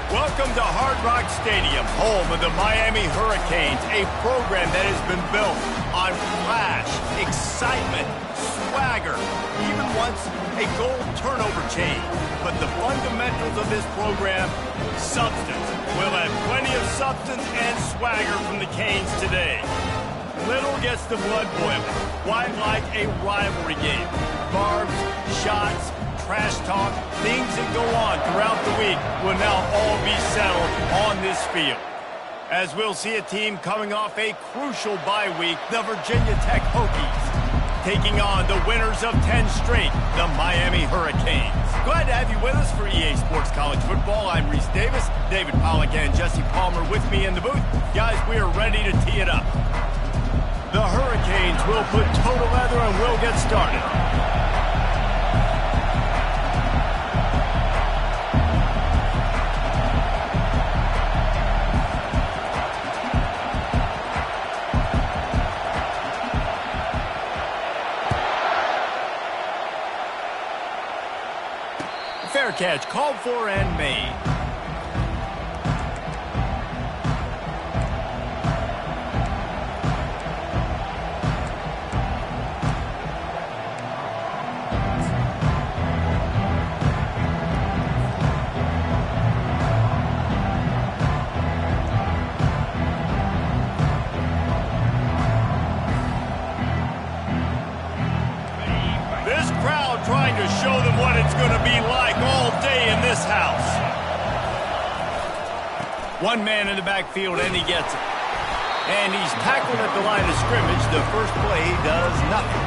Welcome to Hard Rock Stadium, home of the Miami Hurricanes, a program that has been built on flash, excitement, swagger, even once a goal turnover chain. But the fundamentals of this program, substance. We'll have plenty of substance and swagger from the Canes today. Little gets the blood boiling. Why like a rivalry game? Barbs, shots, trash talk, things that go on throughout the week will now all be settled on this field. As we'll see a team coming off a crucial bye week, the Virginia Tech Hokies, taking on the winners of 10 straight, the Miami Hurricanes. Glad to have you with us for EA Sports College Football. I'm Reese Davis, David Pollack and Jesse Palmer with me in the booth. Guys, we are ready to tee it up. The Hurricanes will put total leather and we'll get started. Fair catch, called for and made. This crowd trying to show them what it's going to be like all day in this house. One man in the backfield, and he gets it. And he's tackled at the line of scrimmage. The first play does nothing.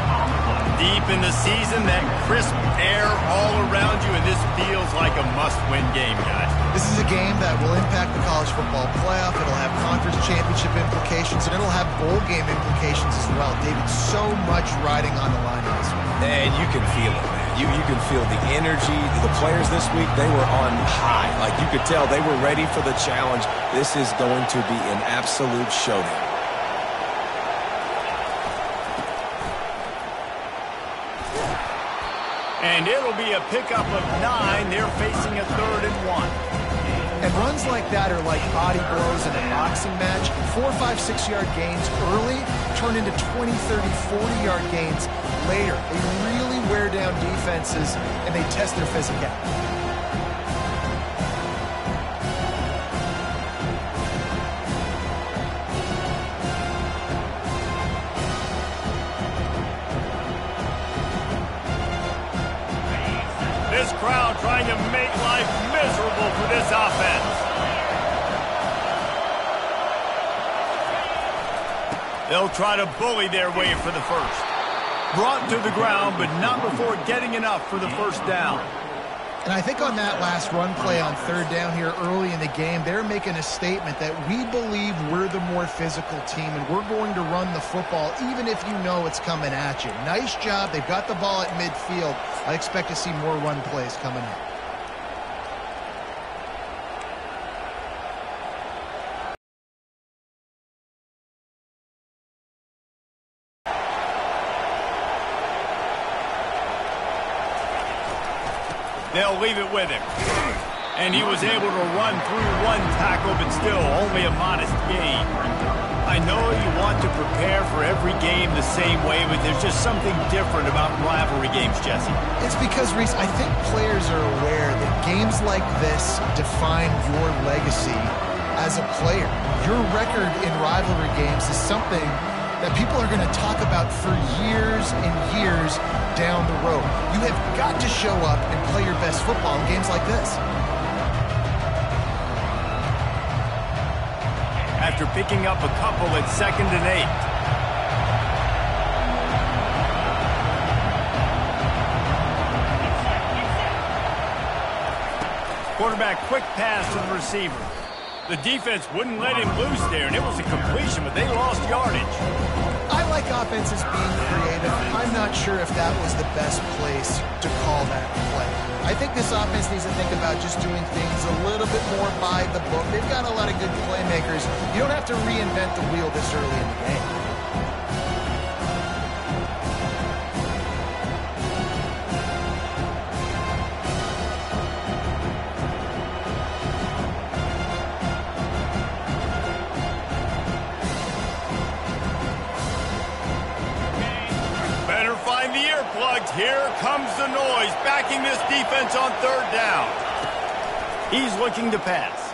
Deep in the season, that crisp air all around you, and this feels like a must-win game, guys. This is a game that will impact the college football playoff. It'll have conference championship implications, and it'll have bowl game implications as well. David, so much riding on the line in this one. And you can feel it, man. You can feel the energy. The players this week, they were on high. Like, you could tell they were ready for the challenge. This is going to be an absolute showdown. And it'll be a pickup of 9. They're facing a 3rd and 1. And runs like that are like body blows in a boxing match. 4, 5, 6-yard gains early turn into 20, 30, 40-yard gains later. They really wear down defenses, and they test their physicality. This crowd trying to make life miserable for this offense. They'll try to bully their way for the first. Brought to the ground, but not before getting enough for the first down. And I think on that last run play on 3rd down here early in the game, they're making a statement that we believe we're the more physical team and we're going to run the football even if you know it's coming at you. Nice job. They've got the ball at midfield. I expect to see more run plays coming up. They'll leave it with him. And he was able to run through one tackle, but still only a modest gain. I know you want to prepare for every game the same way, but there's just something different about rivalry games, Jesse. It's because, Reese, I think players are aware that games like this define your legacy as a player. Your record in rivalry games is something that people are going to talk about for years and years down the road. You have got to show up and play your best football in games like this. After picking up a couple at 2nd and 8. Quarterback quick pass to the receiver. The defense wouldn't let him loose there, and it was a completion, but they lost yardage. I like offenses being creative. I'm not sure if that was the best place to call that play. I think this offense needs to think about just doing things a little bit more by the book. They've got a lot of good playmakers. You don't have to reinvent the wheel this early in the game. the noise backing this defense on third down. He's looking to pass.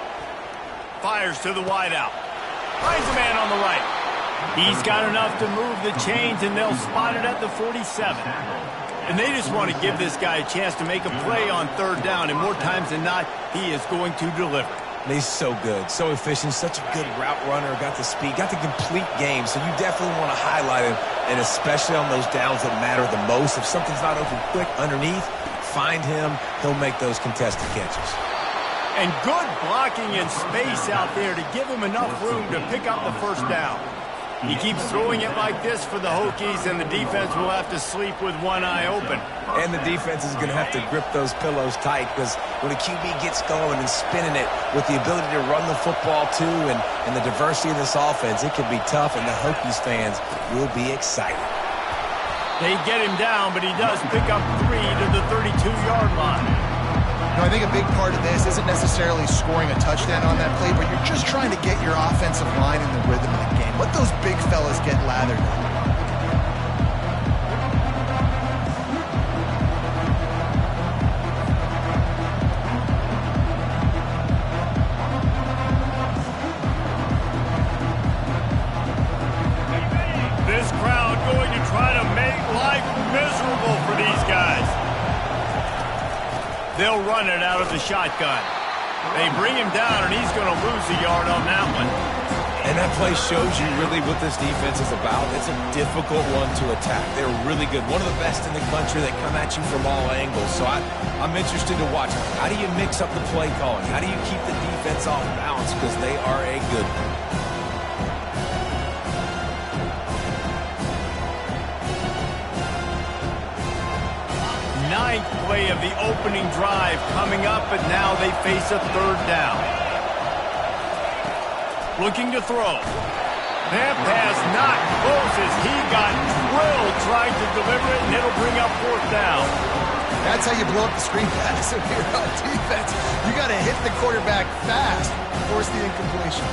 Fires to the wideout. Finds a man on the right. He's got enough to move the chains, and they'll spot it at the 47. And they just want to give this guy a chance to make a play on third down, and more times than not, he is going to deliver. He's so good, so efficient, such a good route runner, got the speed, got the complete game, so you definitely want to highlight him, and especially on those downs that matter the most. If something's not open quick underneath, find him, he'll make those contested catches. And good blocking in space out there to give him enough room to pick up the first down. He keeps throwing it like this for the Hokies, and the defense will have to sleep with one eye open. And the defense is going to have to grip those pillows tight, because when a QB gets going and spinning it with the ability to run the football too and the diversity of this offense, it can be tough, and the Hokies fans will be excited. They get him down, but he does pick up 3 to the 32-yard line. You know, I think a big part of this isn't necessarily scoring a touchdown on that play, but you're just trying to get your offensive line in the rhythm of the game. Let those big fellas get lathered up. This crowd going to try to make life miserable for these guys. They'll run it out of the shotgun. They bring him down, and he's going to lose a yard on that one. And that play shows you really what this defense is about. It's a difficult one to attack. They're really good. One of the best in the country. They come at you from all angles. So I'm interested to watch. How do you mix up the play calling? How do you keep the defense off balance? Because they are a good one. Ninth play of the opening drive coming up, but now they face a third down. Looking to throw. That pass not close as he got drilled trying to deliver it, and it'll bring up fourth down. That's how you blow up the screen pass if you're on defense. You got to hit the quarterback fast, force the incompletion.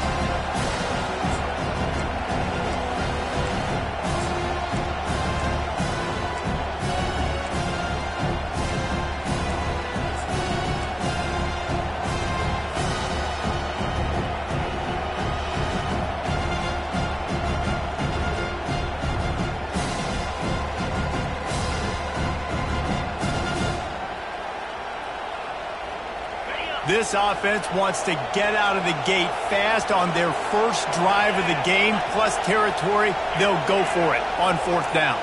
This offense wants to get out of the gate fast on their first drive of the game, plus territory. They'll go for it on fourth down.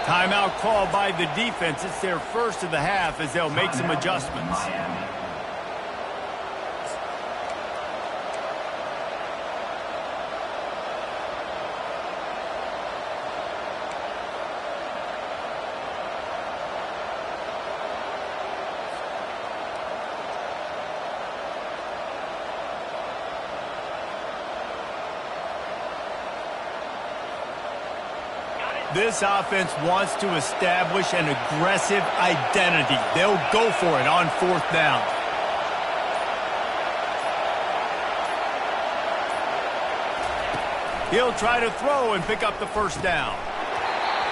Timeout called by the defense. It's their first of the half as they'll make some adjustments. This offense wants to establish an aggressive identity. They'll go for it on fourth down. He'll try to throw and pick up the first down.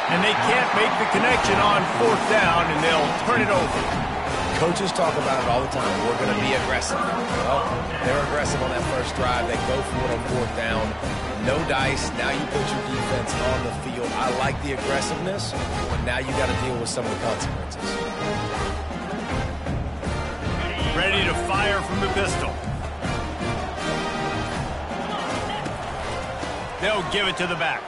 And they can't make the connection on fourth down, and they'll turn it over. Coaches talk about it all the time. We're going to be aggressive. Well, they're aggressive on that first drive. They go for it on fourth down. No dice. Now you put your defense on the field. I like the aggressiveness, but now you got to deal with some of the consequences. Ready to fire from the pistol. They'll give it to the back.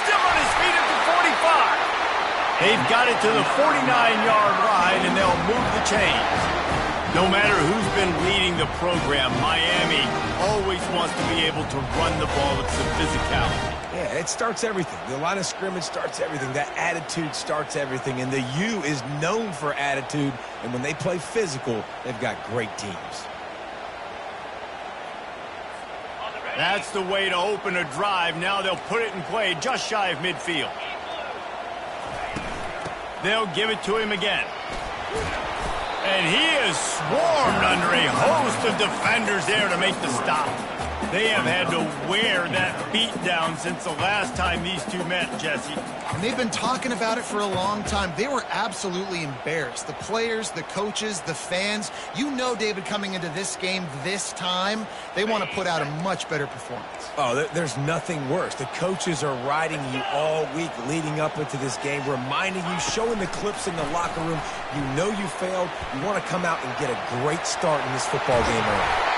Still on his feet at the 45. They've got it to the 49-yard line, and they'll move the chains. No matter who's been leading the program, Miami always wants to be able to run the ball with some physicality. Yeah, it starts everything. The line of scrimmage starts everything. That attitude starts everything. And the U is known for attitude. And when they play physical, they've got great teams. That's the way to open a drive. Now they'll put it in play just shy of midfield. They'll give it to him again. And he is swarmed under a host of defenders there to make the stop. They have had to wear that beatdown since the last time these two met, Jesse. And they've been talking about it for a long time. They were absolutely embarrassed. The players, the coaches, the fans. You know, David, coming into this game this time, they want to put out a much better performance. Oh, there's nothing worse. The coaches are riding you all week leading up into this game, reminding you, showing the clips in the locker room. You know you failed. You want to come out and get a great start in this football game early.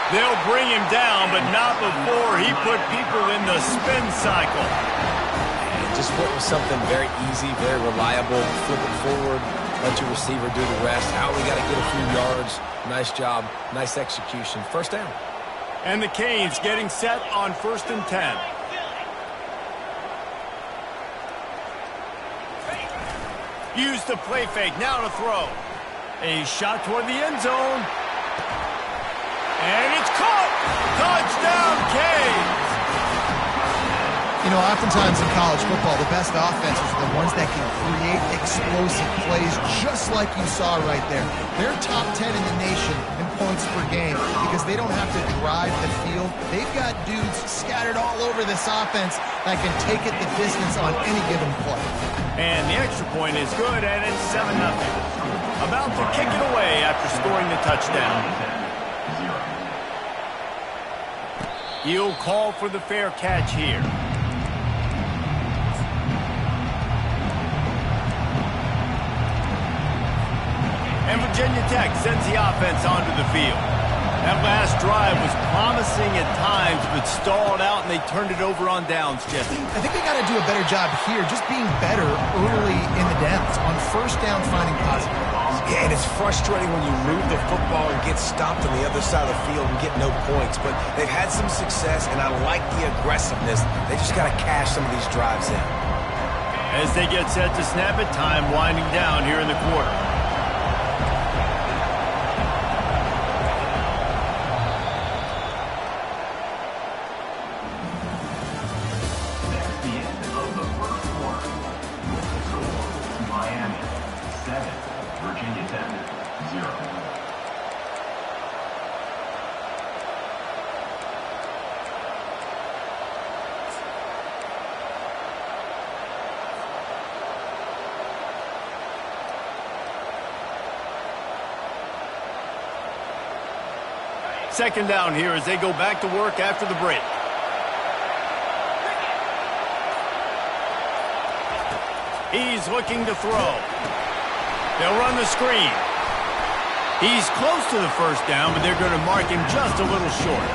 They'll bring him down, but not before he put people in the spin cycle. And just went with something very easy, very reliable. Flip it forward, let your receiver do the rest. How we got to get a few yards. Nice job, nice execution. First down. And the Canes getting set on 1st and 10. Use the play fake, now to throw. A shot toward the end zone. And it's caught! Touchdown, Canes! You know, oftentimes in college football, the best offenses are the ones that can create explosive plays, just like you saw right there. They're top 10 in the nation in points per game because they don't have to drive the field. They've got dudes scattered all over this offense that can take it the distance on any given play. And the extra point is good, and it's 7-0. About to kick it away after scoring the touchdown. He'll call for the fair catch here. And Virginia Tech sends the offense onto the field. That last drive was promising at times, but stalled out, and they turned it over on downs, Jesse. I think they got to do a better job here, just being better early in the downs, on first down finding positive. Yeah, and it's frustrating when you move the football and get stopped on the other side of the field and get no points. But they've had some success, and I like the aggressiveness. They just got to cash some of these drives in. As they get set to snap it, time winding down here in the quarter. Second down here as they go back to work after the break. He's looking to throw. They'll run the screen. He's close to the first down, but they're going to mark him just a little short.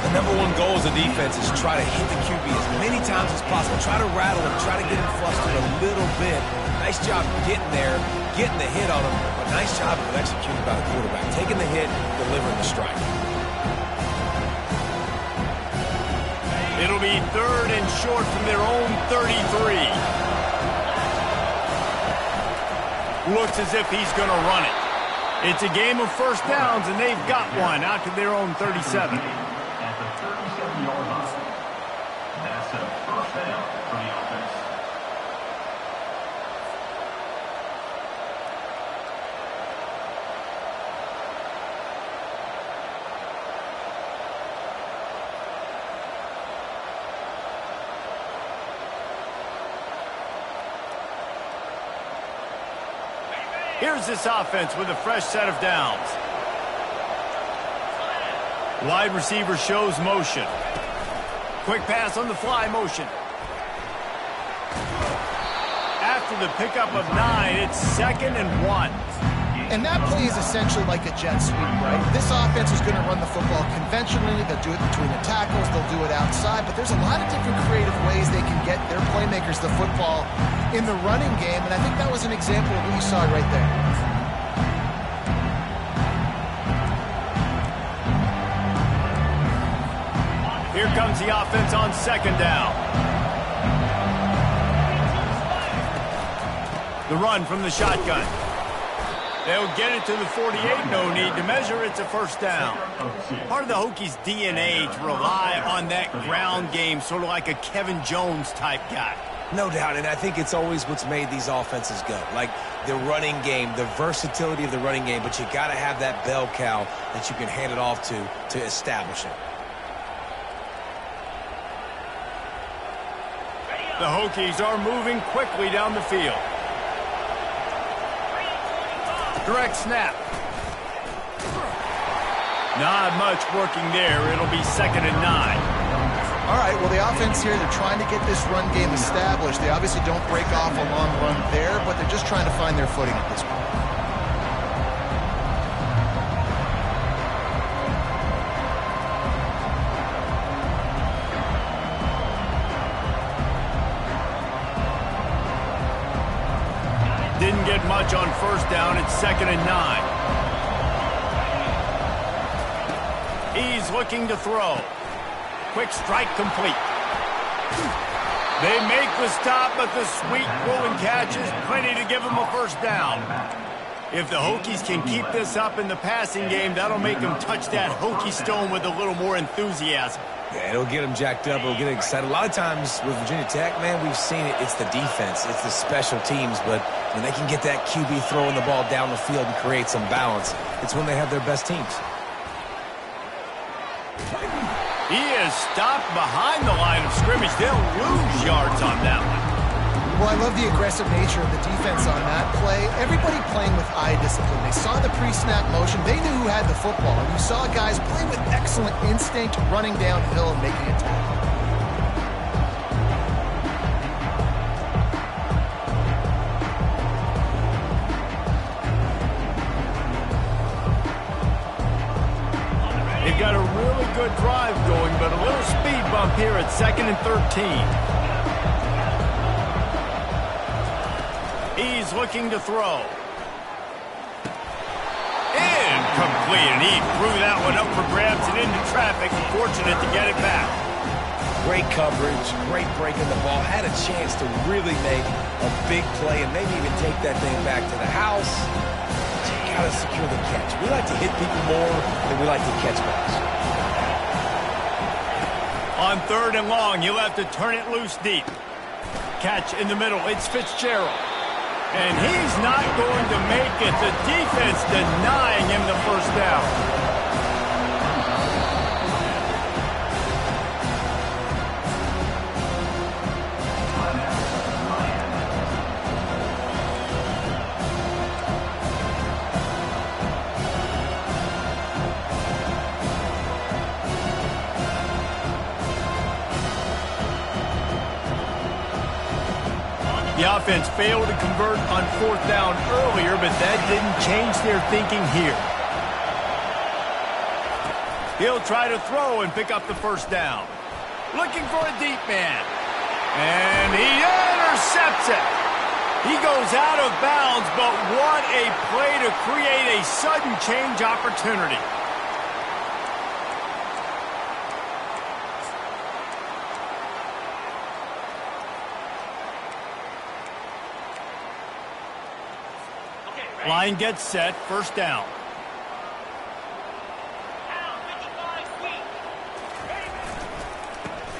The number one goal as a defense is try to hit the QB as many times as possible. Try to rattle him, try to get him flustered a little bit. Nice job getting there, getting the hit on him, but nice job of executing by the quarterback. Taking the hit, delivering the strike. It'll be 3rd and short from their own 33. Looks as if he's going to run it. It's a game of first downs, and they've got one out to their own 37. At the 37-yard line. That's a first down for the offense. Here's this offense with a fresh set of downs. Wide receiver shows motion. Quick pass on the fly motion. After the pickup of 9, it's 2nd and 1. And that play is essentially like a jet sweep, right? This offense is going to run the football conventionally. They'll do it between the tackles. They'll do it outside. But there's a lot of different creative ways they can get their playmakers the football in the running game. And I think that was an example of what you saw right there. Here comes the offense on 2nd down. The run from the shotgun. They'll get it to the 48. No need to measure. It's a first down. Part of the Hokies' DNA to rely on that ground game, sort of like a Kevin Jones type guy. No doubt, and I think it's always what's made these offenses go. Like the running game, the versatility of the running game, but you got to have that bell cow that you can hand it off to establish it. The Hokies are moving quickly down the field. Direct snap. Not much working there. It'll be 2nd and 9. All right, well, the offense here, they're trying to get this run game established. They obviously don't break off a long run there, but they're just trying to find their footing at this point. Didn't get much on 1st down. It's 2nd and 9. He's looking to throw. Quick strike complete. They make the stop, but the sweet pulling catch is plenty to give them a 1st down. If the Hokies can keep this up in the passing game, that'll make them touch that Hokie stone with a little more enthusiasm. Yeah, it'll get them jacked up. It'll get them excited. A lot of times with Virginia Tech, man, we've seen it. It's the defense. It's the special teams. But when they can get that QB throwing the ball down the field and create some balance, it's when they have their best teams. He is stopped behind the line of scrimmage. They'll lose yards on that one. Well, I love the aggressive nature of the defense on that play. Everybody playing with eye discipline. They saw the pre-snap motion. They knew who had the football. And you saw guys play with excellent instinct, running downhill and making a tackle. They've got a really good drive going, but a little speed bump here at 2nd and 13. He's looking to throw. Incomplete, and he threw that one up for grabs and into traffic. Fortunate to get it back. Great coverage, great breaking the ball. Had a chance to really make a big play and maybe even take that thing back to the house. But you got to secure the catch. We like to hit people more than we like to catch balls. On 3rd and long, you'll have to turn it loose deep. Catch in the middle. It's Fitzgerald. And he's not going to make it. The defense denying him the 1st down. The offense failed to convert on 4th down earlier, but that didn't change their thinking here. He'll try to throw and pick up the 1st down. Looking for a deep man. And he intercepts it. He goes out of bounds, but what a play to create a sudden change opportunity. Line gets set, 1st down.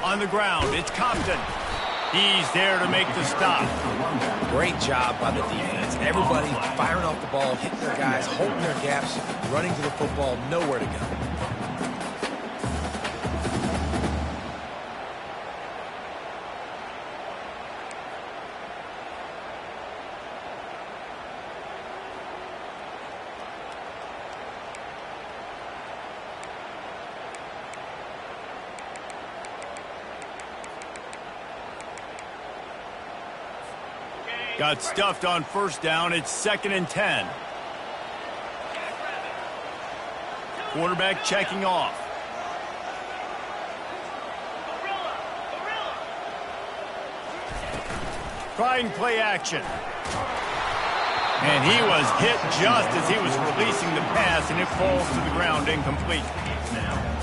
On the ground, it's Compton. He's there to make the stop. Great job by the defense. Everybody firing off the ball, hitting their guys, holding their gaps, running to the football, nowhere to go. Got stuffed on 1st down. It's 2nd and 10. Quarterback checking off. Trying play action. And he was hit just as he was releasing the pass, and it falls to the ground incomplete.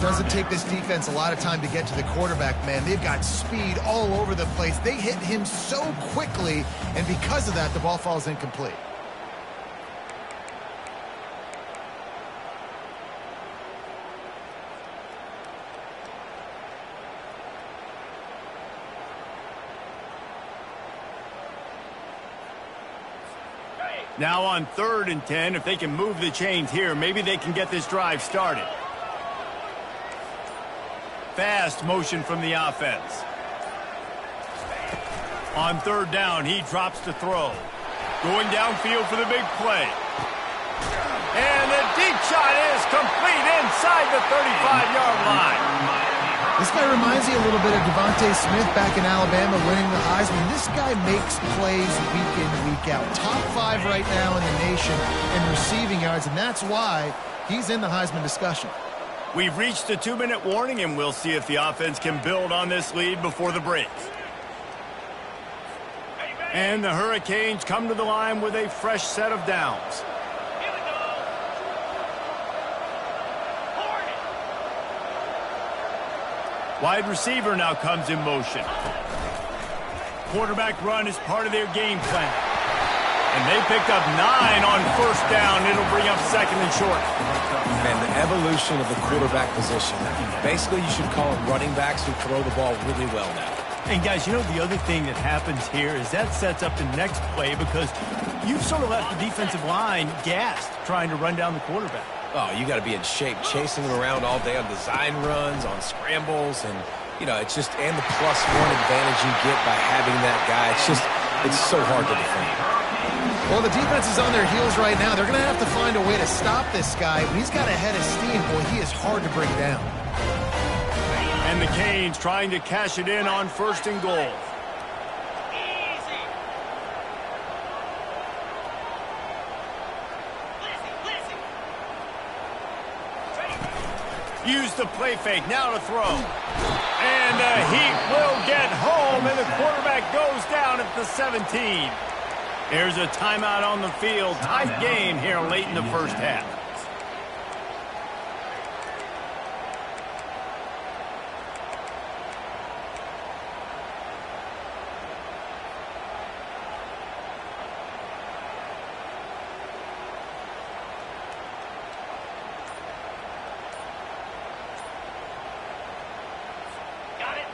Doesn't take this defense a lot of time to get to the quarterback, man. They've got speed all over the place. They hit him so quickly, and because of that, the ball falls incomplete. Now on 3rd and 10, if they can move the chains here, maybe they can get this drive started. Fast motion from the offense. On third down, he drops to throw. Going downfield for the big play. And the deep shot is complete inside the 35-yard line. This guy reminds me a little bit of Devontae Smith back in Alabama winning the Heisman. This guy makes plays week in, week out. Top 5 right now in the nation in receiving yards, and that's why he's in the Heisman discussion. We've reached a 2-minute warning, and we'll see if the offense can build on this lead before the break. And the Hurricanes come to the line with a fresh set of downs. Wide receiver now comes in motion. Quarterback run is part of their game plan. And they picked up 9 on first down. It'll bring up second and short. Man, the evolution of the quarterback position. Basically, you should call them running backs who throw the ball really well now. And guys, you know, the other thing that happens here is that sets up the next play because you've sort of left the defensive line gassed trying to run down the quarterback. Oh, you got to be in shape, chasing him around all day on design runs, on scrambles, and, you know, it's just, and the +1 advantage you get by having that guy. It's so hard to defend. Well, the defense is on their heels right now. They're going to have to find a way to stop this guy. When he's got a head of steam, boy, he is hard to bring down. And the Canes trying to cash it in on first and goal. Use the play fake, now to throw. And the Heat will get home, and the quarterback goes down at the 17. There's a timeout on the field. Tight game here late in the first half.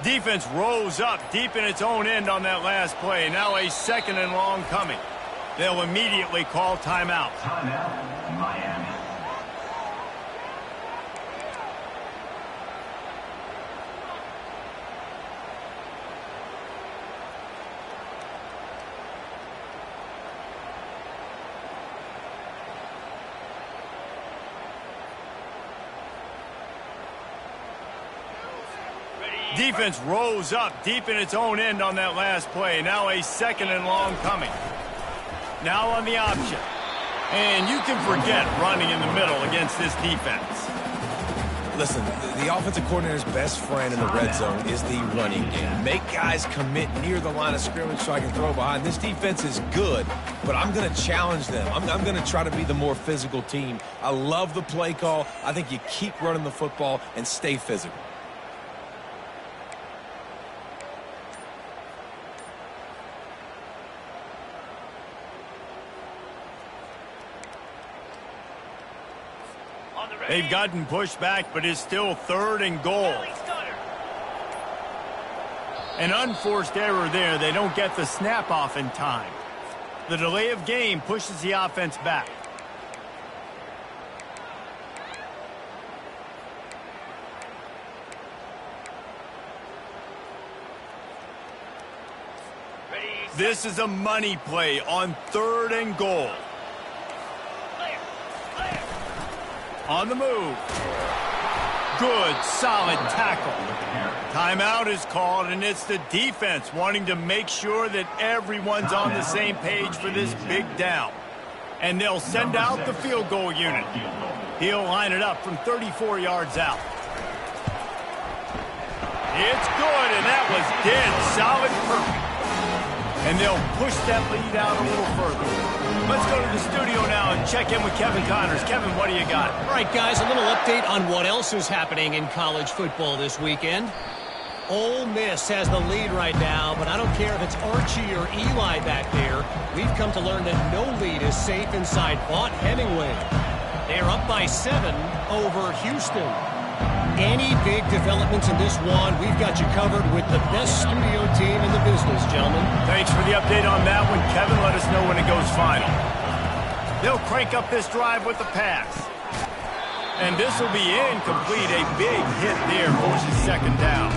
Defense rose up deep in its own end on that last play. Now a second and long coming. They'll immediately call timeout. Timeout, Miami. Defense rose up deep in its own end on that last play. Now a second and long coming. Now on the option. And you can forget running in the middle against this defense. Listen, the offensive coordinator's best friend in the red zone is the running game. Make guys commit near the line of scrimmage so I can throw behind. This defense is good, but I'm going to challenge them. I'm going to try to be the more physical team. I love the play call. I think you keep running the football and stay physical. They've gotten pushed back, but it's still third and goal. An unforced error there. They don't get the snap off in time. The delay of game pushes the offense back. This is a money play on third and goal. On the move. Good, solid tackle. Timeout is called, and it's the defense wanting to make sure that everyone's on the same page for this big down. And they'll send out the field goal unit. He'll line it up from 34 yards out. It's good, and that was dead solid perfect. And they'll push that lead out a little further. Let's go to the studio now and check in with Kevin Connors. Kevin, what do you got? All right, guys, a little update on what else is happening in college football this weekend. Ole Miss has the lead right now, but I don't care if it's Archie or Eli back there. We've come to learn that no lead is safe inside Vaught Hemingway. They're up by 7 over Houston. Any big developments in this one, we've got you covered with the best studio team in the business, gentlemen. Thanks for the update on that one, Kevin. Let us know when it goes final. They'll crank up this drive with the pass. And this will be incomplete. A big hit there forces second down.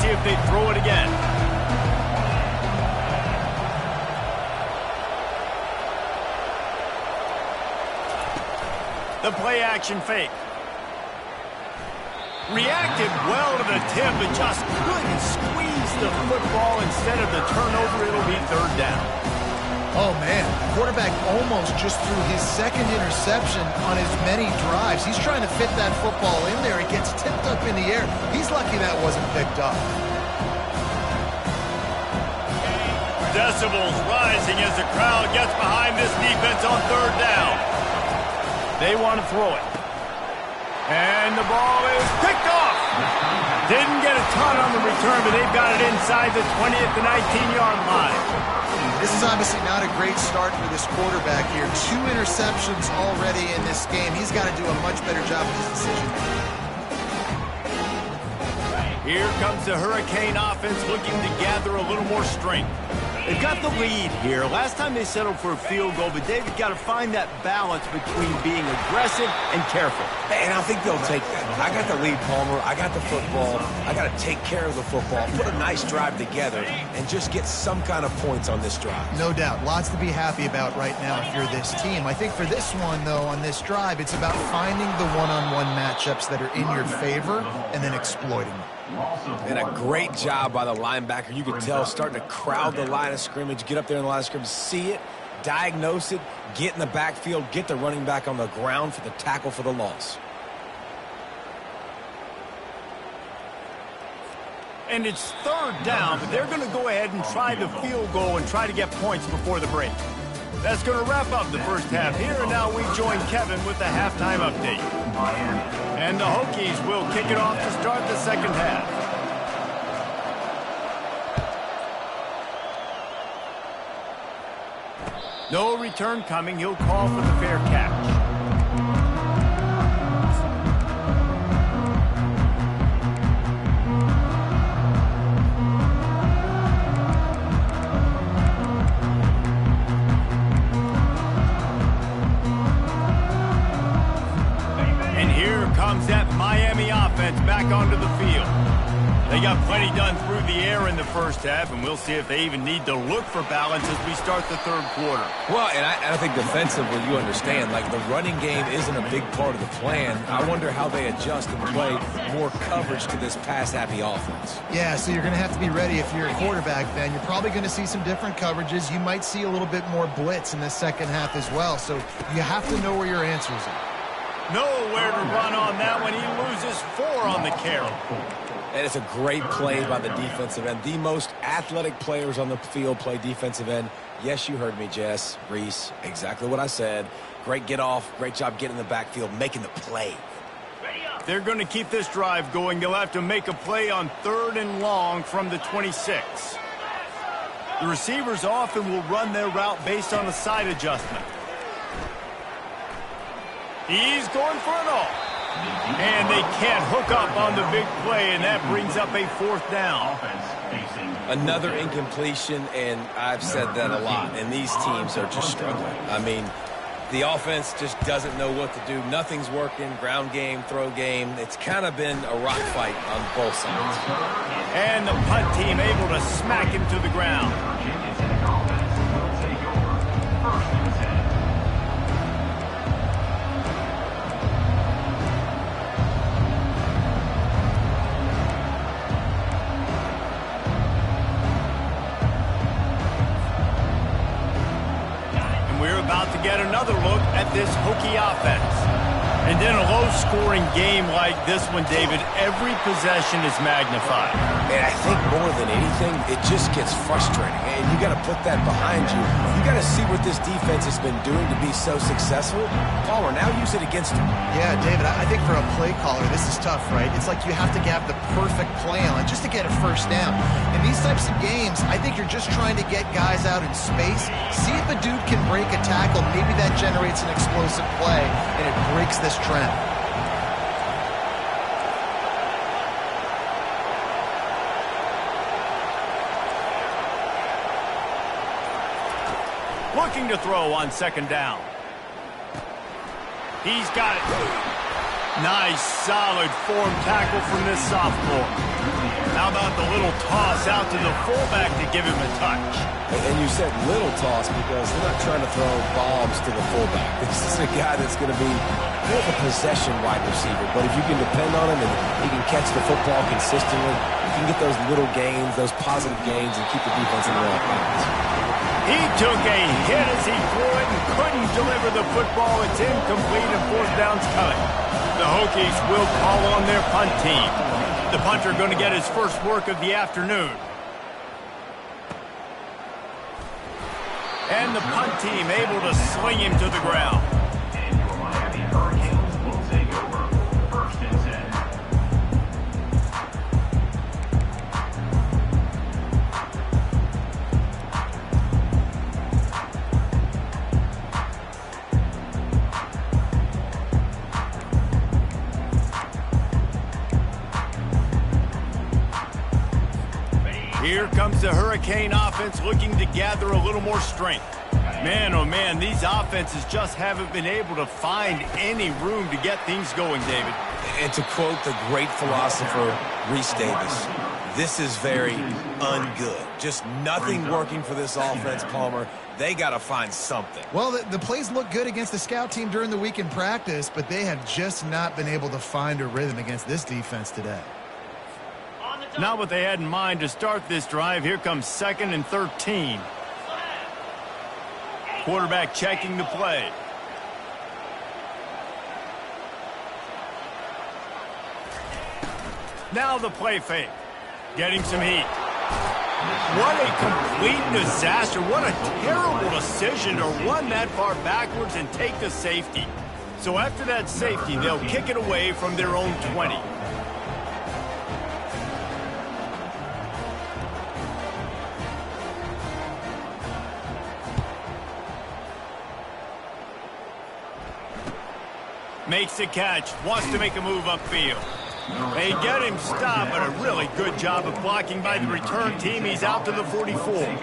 see if they throw it again. The play action fake. Reacted well to the tip, but just couldn't squeeze the football. Instead of the turnover, it'll be third down. Oh, man. Quarterback almost just threw his second interception on as many drives. He's trying to fit that football in there. It gets tipped up in the air. He's lucky that wasn't picked up. Decibels rising as the crowd gets behind this defense on third down. They want to throw it. And the ball is picked off. Didn't get a ton on the return, but they've got it inside the 20 at the 19-yard line. This is obviously not a great start for this quarterback here. 2 interceptions already in this game. He's got to do a much better job with his decision. Here comes the Hurricane offense looking to gather a little more strength. They've got the lead here. Last time they settled for a field goal, but they've got to find that balance between being aggressive and careful. And I think they'll take that. I got the lead, Palmer. I got the football. I got to take care of the football, put a nice drive together, and just get some kind of points on this drive. No doubt. Lots to be happy about right now if you're this team. I think for this one, though, on this drive, it's about finding the one-on-one matchups that are in your favor and then exploiting them. And a great job by the linebacker. You could tell starting to crowd the line of scrimmage, get up there in the line of scrimmage, see it, diagnose it, get in the backfield, get the running back on the ground for the tackle for the loss. And it's third down, but they're going to go ahead and try the field goal and try to get points before the break. That's going to wrap up the first half here, and now we join Kevin with the halftime update. And the Hokies will kick it off to start the second half. No return coming. He'll call for the fair catch. That Miami offense back onto the field. They got plenty done through the air in the first half, and we'll see if they even need to look for balance as we start the third quarter. Well, and I think defensively, you understand, like the running game isn't a big part of the plan. I wonder how they adjust and play more coverage to this pass-happy offense. Yeah, so you're going to have to be ready if you're a quarterback, Ben. You're probably going to see some different coverages. You might see a little bit more blitz in the second half as well, so you have to know where your answers are. Nowhere to run on that one. He loses 4 on the carry. And it's a great play by the defensive end. The most athletic players on the field play defensive end. Yes, you heard me, Jess, Reese. Exactly what I said. Great get off. Great job getting in the backfield, making the play. They're going to keep this drive going. They'll have to make a play on 3rd and long from the 26. The receivers often will run their route based on a side adjustment. He's going for it all. And they can't hook up on the big play, and that brings up a 4th down. Another incompletion, and I've said that a lot, and these teams are just struggling. I mean, the offense just doesn't know what to do. Nothing's working, ground game, throw game. It's kind of been a rock fight on both sides. And the punt team able to smack him to the ground. About to get another look at this Hokie offense. And in a low-scoring game like this one, David, every possession is magnified. And I think more than anything, it just gets frustrating. And you got to put that behind you. You got to see what this defense has been doing to be so successful. Palmer, now use it against them. Yeah, David, I think for a play caller, this is tough, right? It's like you have to have the perfect play on just to get a first down. In these types of games, I think you're just trying to get guys out in space, see if a dude can break a tackle. Maybe that generates an explosive play, and it breaks this trend. Looking to throw on 2nd down. He's got it. Nice, solid form tackle from this sophomore. How about the little toss out to the fullback to give him a touch? And you said little toss because they're not trying to throw bombs to the fullback. This is a guy that's going to be more of a possession wide receiver. But if you can depend on him and he can catch the football consistently, you can get those little gains, those positive gains, and keep the defense in the right bounds. He took a hit as he threw it and couldn't deliver the football. It's incomplete and fourth down's coming. The Hokies will call on their punt team. The punter going to get his first work of the afternoon. And the punt team able to sling him to the ground. And your Miami Hurricanes will take over. First and 10. Here comes the Hurricane offense looking to gather a little more strength. Man, oh man, these offenses just haven't been able to find any room to get things going, David. And to quote the great philosopher Reese Davis, this is very ungood. Just nothing working for this offense, Palmer. They got to find something. Well, the plays look good against the scout team during the week in practice, but they have just not been able to find a rhythm against this defense today. Not what they had in mind to start this drive. Here comes 2nd and 13. Quarterback checking the play. Now the play fake. Getting some heat. What a complete disaster. What a terrible decision to run that far backwards and take the safety. So after that safety, they'll kick it away from their own 20. Makes the catch, wants to make a move upfield. They get him stopped, but a really good job of blocking by the return team. He's out to the 44. First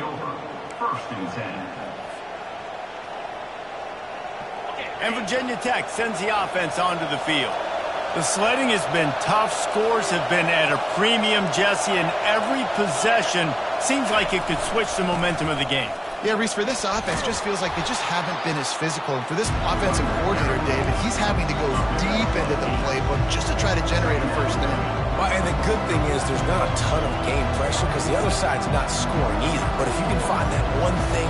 and 10. And Virginia Tech sends the offense onto the field. The sledding has been tough. Scores have been at a premium, Jesse, and every possession seems like it could switch the momentum of the game. Yeah, Reese, for this offense, just feels like they just haven't been as physical. And for this offensive coordinator, David, he's having to go deep into the playbook just to try to generate a first down. Well, and the good thing is there's not a ton of game pressure because the other side's not scoring either. But if you can find that one thing,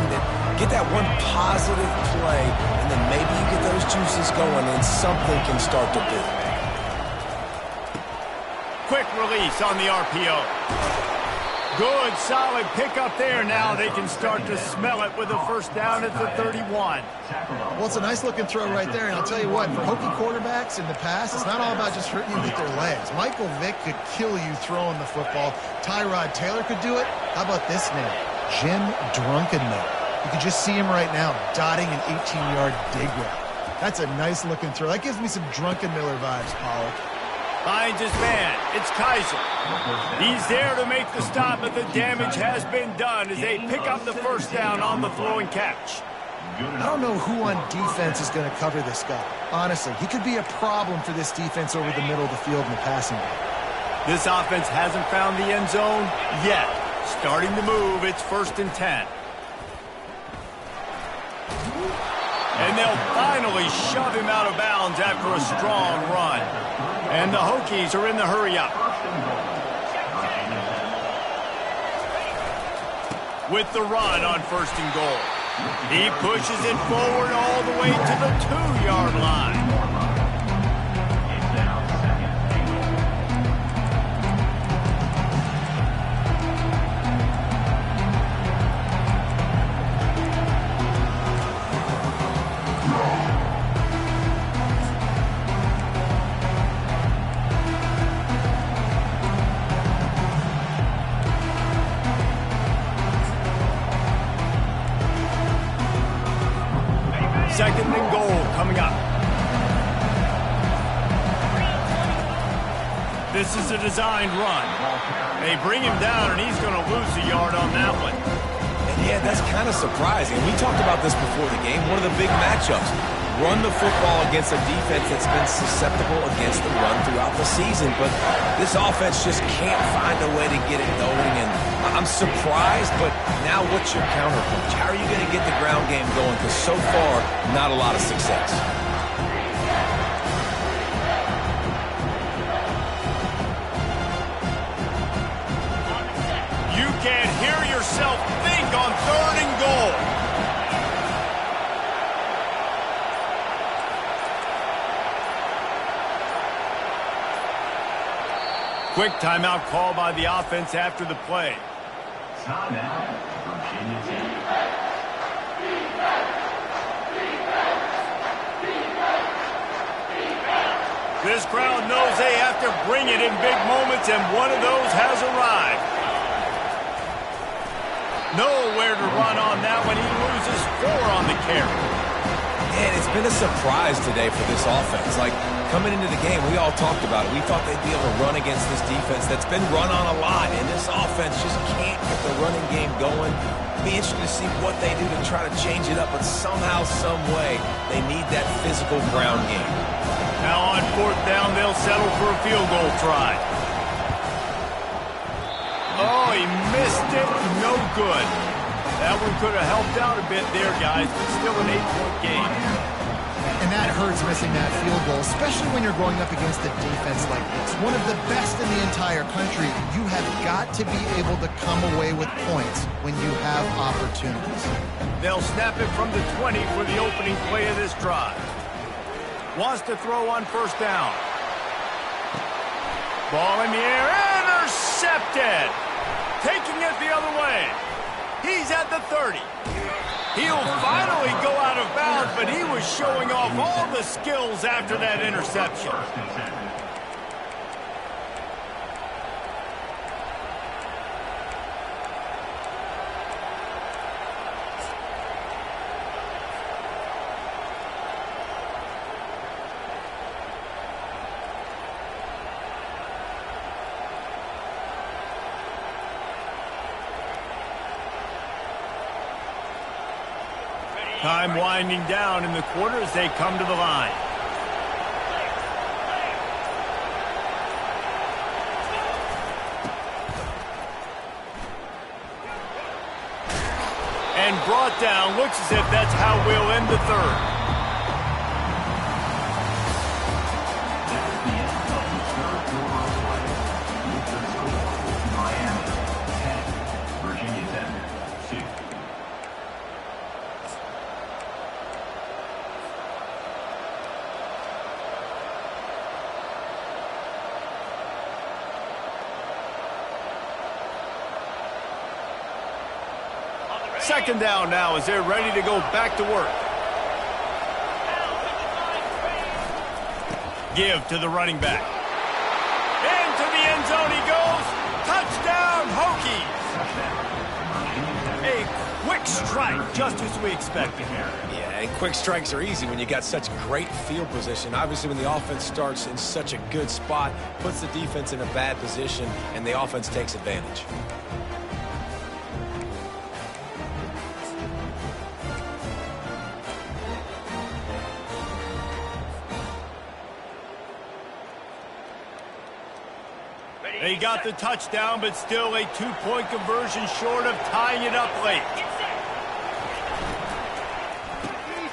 get that one positive play, and then maybe you get those juices going and something can start to build. Quick release on the RPO. Good, solid pickup there. Now they can start to smell it with a first down at the 31. Well, it's a nice-looking throw right there, and I'll tell you what, for Hokie quarterbacks in the past, it's not all about just hurting you with their legs. Michael Vick could kill you throwing the football. Tyrod Taylor could do it. How about this name? Jim Drunkenmiller. You can just see him right now dotting an 18-yard dig route. That's a nice-looking throw. That gives me some Drunkenmiller vibes, Pollock. Finds his man. It's Kaiser. He's there to make the stop, but the damage has been done as they pick up the first down on the throw and catch. I don't know who on defense is going to cover this guy. Honestly, he could be a problem for this defense over the middle of the field in the passing game. This offense hasn't found the end zone yet. Starting to move, it's 1st and 10. And they'll finally shove him out of bounds after a strong run. And the Hokies are in the hurry-up. With the run on 1st and goal. He pushes it forward all the way to the 2-yard line. Second and goal coming up. This is a designed run. They bring him down, and he's going to lose a yard on that one. Yeah, that's kind of surprising. We talked about this before the game. One of the big matchups. Run the football against a defense that's been susceptible against the run throughout the season. But this offense just can't find a way to get it going. And I'm surprised, but now what's your counterpunch? How are you going to get the ground game going? Because so far, not a lot of success. You can't hear yourself think on 3rd and goal. Quick timeout call by the offense after the play. Timeout, Virginia Tech. This crowd knows they have to bring it in big moments, and one of those has arrived. Nowhere to run on that one. He loses 4 on the carry. And it's been a surprise today for this offense. Like, coming into the game, we all talked about it. We thought they'd be able to run against this defense that's been run on a lot, and this offense just can't get the running game going. Be interested to see what they do to try to change it up, but somehow, some way, they need that physical ground game. Now on 4th down, they'll settle for a field goal try. Oh, he missed it. No good. That one could have helped out a bit there, guys, but still an 8-point game. And that hurts, missing that field goal, especially when you're going up against a defense like this. One of the best in the entire country. You have got to be able to come away with points when you have opportunities. They'll snap it from the 20 for the opening play of this drive. Wants to throw on 1st down. Ball in the air, intercepted. Taking it the other way. He's at the 30. He'll finally go out of bounds, but he was showing off all the skills after that interception. Time winding down in the quarter as they come to the line. And brought down. Looks as if that's how we'll end the 3rd. That's the end of the 3rd quarter of play. With the score, Miami 10, Virginia Tech 2. Second down now as they're ready to go back to work. Give to the running back. Into the end zone he goes. Touchdown, Hokies. A quick strike, just as we expected. Yeah, and quick strikes are easy when you got such great field position. Obviously, when the offense starts in such a good spot, puts the defense in a bad position, and the offense takes advantage. They got the touchdown, but still a 2-point conversion short of tying it up late.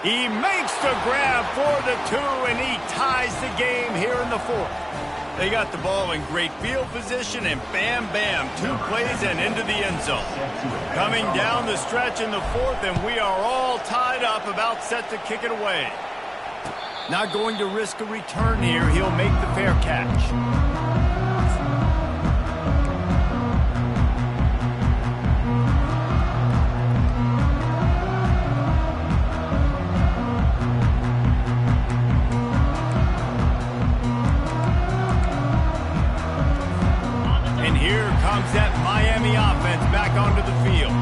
He makes the grab for the 2, and he ties the game here in the 4th. They got the ball in great field position, and bam, bam, 2 plays and into the end zone. Coming down the stretch in the 4th, and we are all tied up, about set to kick it away. Not going to risk a return here. He'll make the fair catch. That Miami offense back onto the field.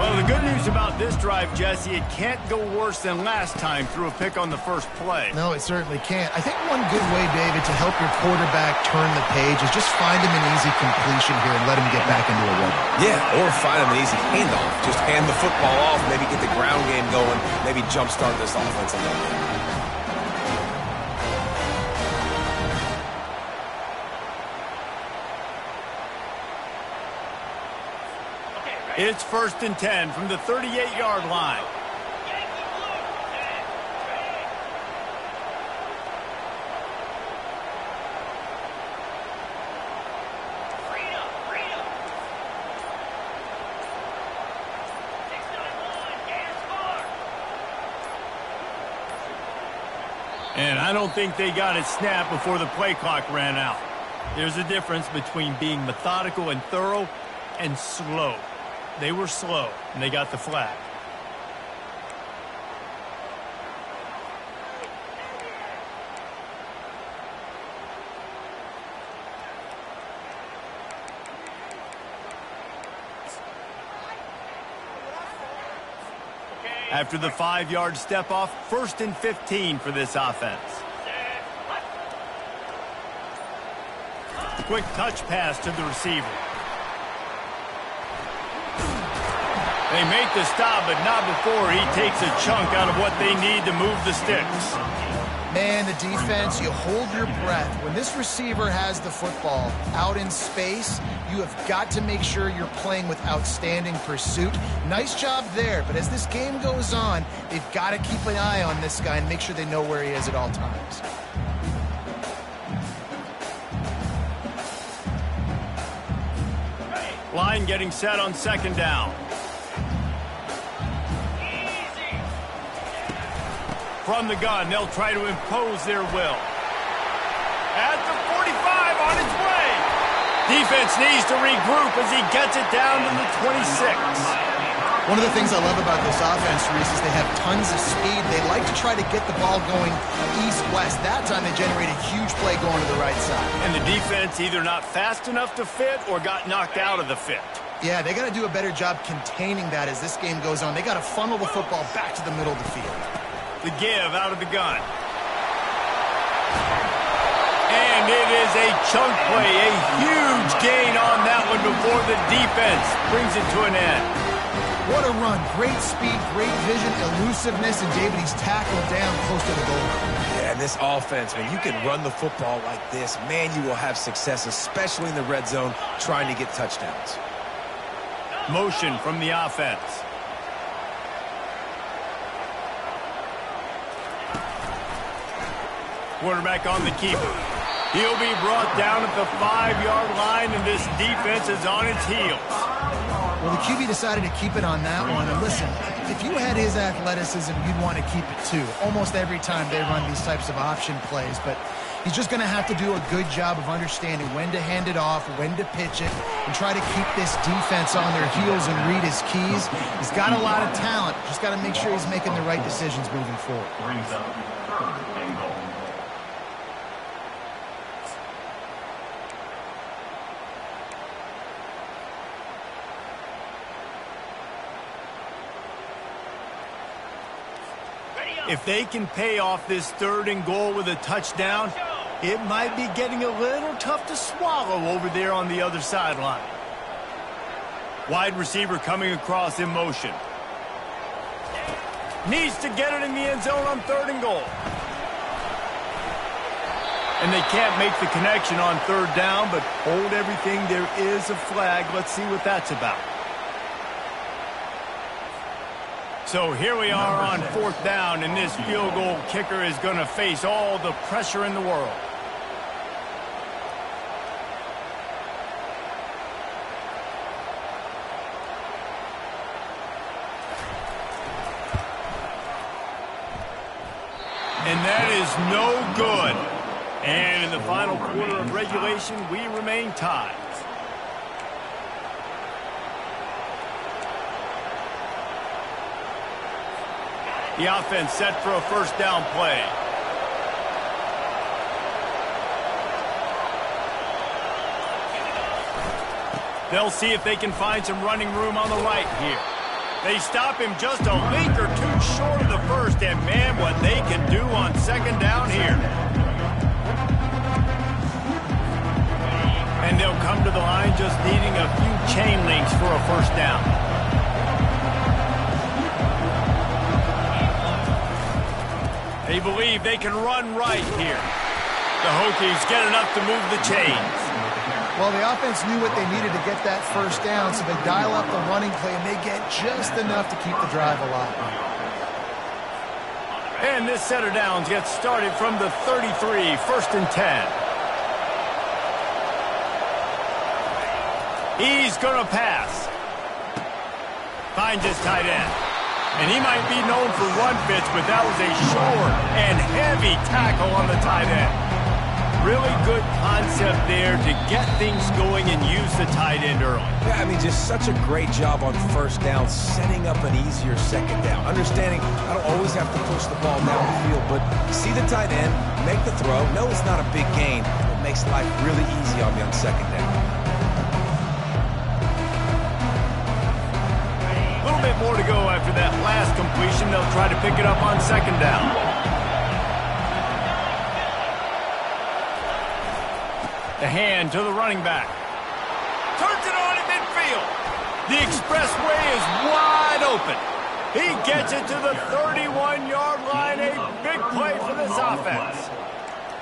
Well, the good news about this drive, Jesse, it can't go worse than last time through a pick on the first play. No, it certainly can't. I think one good way, David, to help your quarterback turn the page is just find him an easy completion here and let him get back into a rhythm. Yeah, or find him an easy handoff. Just hand the football off, maybe get the ground game going, maybe jumpstart this offense a little bit. It's 1st and 10 from the 38-yard line. And I don't think they got it snapped before the play clock ran out. There's a difference between being methodical and thorough and slow. They were slow, and they got the flag. After the 5-yard step off, 1st and 15 for this offense. Quick touch pass to the receiver. They make the stop, but not before he takes a chunk out of what they need to move the sticks. Man, the defense, you hold your breath. When this receiver has the football out in space, you have got to make sure you're playing with outstanding pursuit. Nice job there, but as this game goes on, they've got to keep an eye on this guy and make sure they know where he is at all times. Line getting set on 2nd down. From the gun, they'll try to impose their will. At the 45, on its way. Defense needs to regroup as he gets it down to the 26. One of the things I love about this offense, Reese, is they have tons of speed. They like to try to get the ball going east-west. That time they generate a huge play going to the right side. And the defense either not fast enough to fit or got knocked out of the fit. Yeah, they got to do a better job containing that as this game goes on. They got to funnel the football back to the middle of the field. The give out of the gun. And it is a chunk play, a huge gain on that one before the defense brings it to an end. What a run. Great speed, great vision, elusiveness, and David, he's tackled down close to the goal. Yeah, and this offense, when you can run the football like this, man, you will have success, especially in the red zone, trying to get touchdowns. Motion from the offense. Quarterback on the keeper. He'll be brought down at the 5-yard line, and this defense is on its heels. Well, the QB decided to keep it on that one. And listen, if you had his athleticism, you'd want to keep it too. Almost every time they run these types of option plays. But he's just going to have to do a good job of understanding when to hand it off, when to pitch it, and try to keep this defense on their heels and read his keys. He's got a lot of talent. Just got to make sure he's making the right decisions moving forward. Brings up 3rd and goal. If they can pay off this 3rd and goal with a touchdown, it might be getting a little tough to swallow over there on the other sideline. Wide receiver coming across in motion. Needs to get it in the end zone on 3rd and goal. And they can't make the connection on 3rd down, but hold everything. There is a flag. Let's see what that's about. So here we are on 4th down, and this field goal kicker is going to face all the pressure in the world. And that is no good. And in the final quarter of regulation, we remain tied. The offense set for a 1st down play. They'll see if they can find some running room on the right here. They stop him just a link or two short of the first, and man, what they can do on second down here. And they'll come to the line just needing a few chain links for a first down. They believe they can run right here. The Hokies get enough to move the chains. Well, the offense knew what they needed to get that first down, so they dial up the running play, and they get just enough to keep the drive alive. And this set of downs gets started from the 33, 1st and 10. He's going to pass. Finds his tight end. And he might be known for run fits, but that was a short and heavy tackle on the tight end. Really good concept there to get things going and use the tight end early. Yeah, I mean, just such a great job on first down, setting up an easier second down. Understanding I don't always have to push the ball down the field, but see the tight end, make the throw. No, it's not a big gain. It makes life really easy on me on second down. A little bit more to go after that last completion. They'll try to pick it up on second down. The hand to the running back. Turns it on in midfield. The expressway is wide open. He gets it to the 31-yard line. A big play for this offense.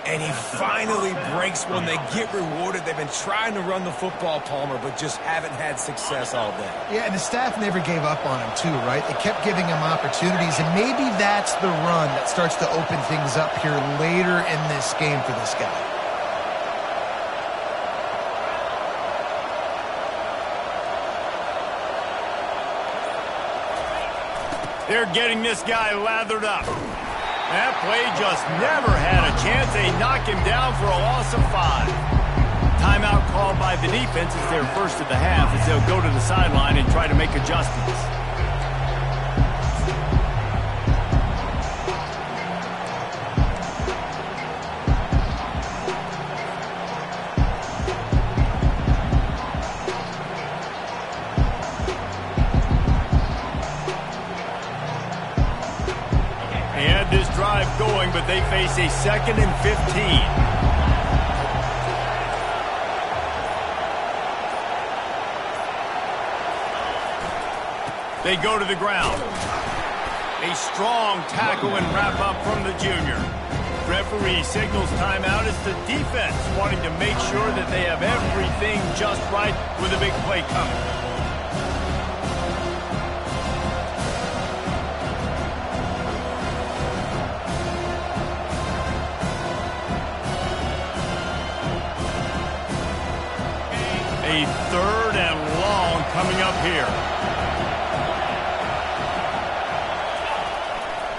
And he finally breaks one. They get rewarded. They've been trying to run the football, Palmer, but just haven't had success all day. Yeah, and the staff never gave up on him, too, right? They kept giving him opportunities, and maybe that's the run that starts to open things up here later in this game for this guy. They're getting this guy lathered up. That play just never had a chance. They knock him down for a loss of 5. Timeout called by the defense is their first of the half as they'll go to the sideline and try to make adjustments. They had this drive going, but they face a 2nd and 15. They go to the ground. A strong tackle and wrap up from the junior. Referee signals timeout as the defense wanting to make sure that they have everything just right with a big play coming. A 3rd and long coming up here.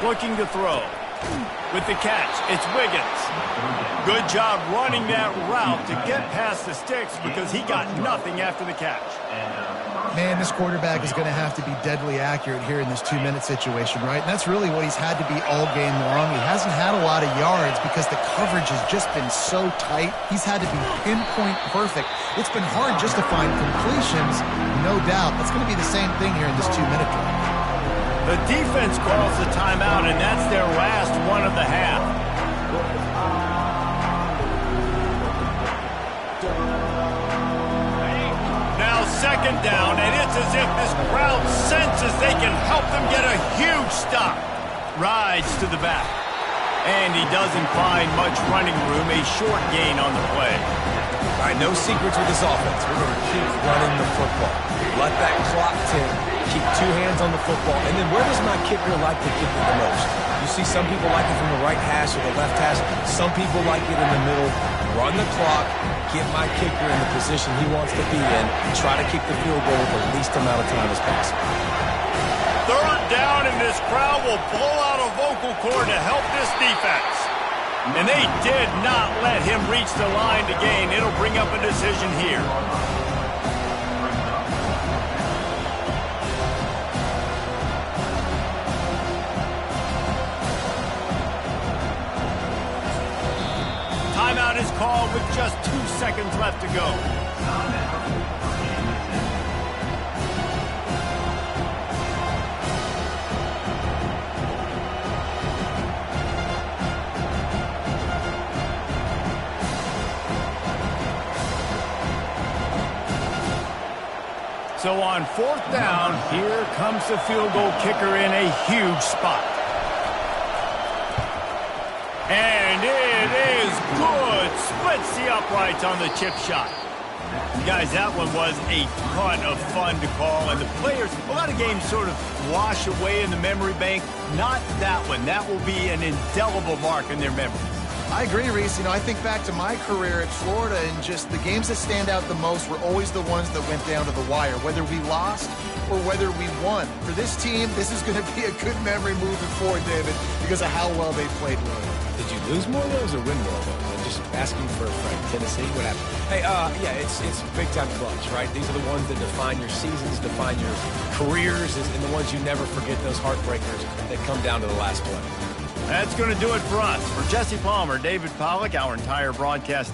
Looking to throw. With the catch, it's Wiggins. Good job running that route to get past the sticks because he got nothing after the catch. Man, this quarterback is going to have to be deadly accurate here in this 2-minute situation, right? And that's really what he's had to be all game long. He hasn't had a lot of yards because the coverage has just been so tight. He's had to be pinpoint perfect. It's been hard just to find completions, no doubt. That's going to be the same thing here in this 2-minute drive. The defense calls the timeout, and that's their last one of the half. Now 2nd down, and it's as if this crowd senses they can help them get a huge stop. Rides to the back. And he doesn't find much running room, a short gain on the play. All right, no secrets with this offense. We're going to keep running the football. Let that clock tick. Keep 2 hands on the football. And then where does my kicker like to kick it the most? You see some people like it from the right hash or the left hash. Some people like it in the middle. Run the clock. Get my kicker in the position he wants to be in. And try to kick the field goal with the least amount of time as possible. 3rd down, and this crowd will blow out a vocal cord to help this defense. And they did not let him reach the line to gain. It'll bring up a decision here. Timeout is called with just 2 seconds left to go. So on 4th down, here comes the field goal kicker in a huge spot. And it is good. Splits the uprights on the chip shot. Guys, that one was a ton of fun to call. And the players, a lot of games sort of wash away in the memory bank. Not that one. That will be an indelible mark in their memories. I agree, Reese. I think back to my career at Florida, and just the games that stand out the most were always the ones that went down to the wire, whether we lost or whether we won. For this team, this is going to be a good memory moving forward, David, because of how well they played early. Did you lose more of those or win more of those? I'm just asking for a friend. Tennessee, what happened? Hey, yeah, it's big-time clutch, right? These are the ones that define your seasons, define your careers, and the ones you never forget, those heartbreakers that come down to the last play. That's going to do it for us. For Jesse Palmer, David Pollack, our entire broadcast